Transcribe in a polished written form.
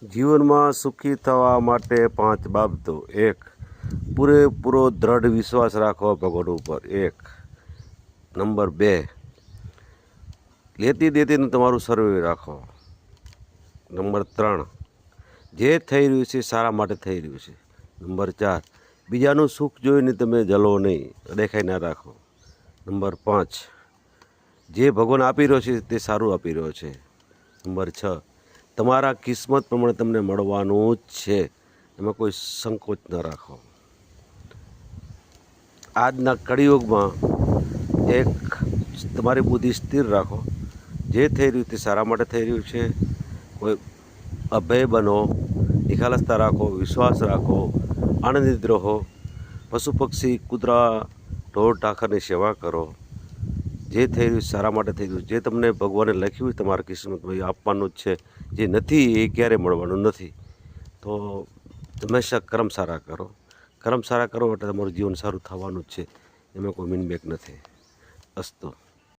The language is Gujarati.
જીવનમાં સુખી થવા માટે 5 બાબતો. 1. પૂરેપૂરો દ્રઢ વિશ્વાસ રાખો ભગવાન ઉપર. 1. નંબર 2. લેતી દેતીનું તમારું સર્વે રાખો. નંબર 3. જે થઈ રહ્યું છે સારા માટે થઈ રહ્યું છે. નંબર 4. બીજાનું સુખ જોઈને તમે જલો નહીં, દેખાઈ ના રાખો. નંબર 5. જે ભગવાન આપી રહ્યો છે તે સારું આપી રહ્યો છે. નંબર 6. તમારા કિસ્મત પ્રમાણે તમને મળવાનું જ છે, એમાં કોઈ સંકોચ ન રાખો. આજના કળિયુગમાં તમારી બુદ્ધિ સ્થિર રાખો. જે થઈ રહ્યું તે સારા માટે થઈ રહ્યું છે. કોઈ અભય બનો, નિખાલસતા રાખો, વિશ્વાસ રાખો, આનંદિત રહો. પશુ પક્ષી કૂતરા ઢોર ઢાંખરની સેવા કરો. જે થઈ રહ્યું સારા માટે થઈ રહ્યું. જે તમને ભગવાને લખ્યું તમારા કિસ્મતમાં એ આપવાનું જ છે. જે નથી એ ક્યારેય મળવાનું નથી. તો હંમેશા કર્મ સારા કરો. કર્મ સારા કરો એટલે તમારું જીવન સારું થવાનું જ છે, એમાં કોઈ મીનમેક નથી. અસ્તુ.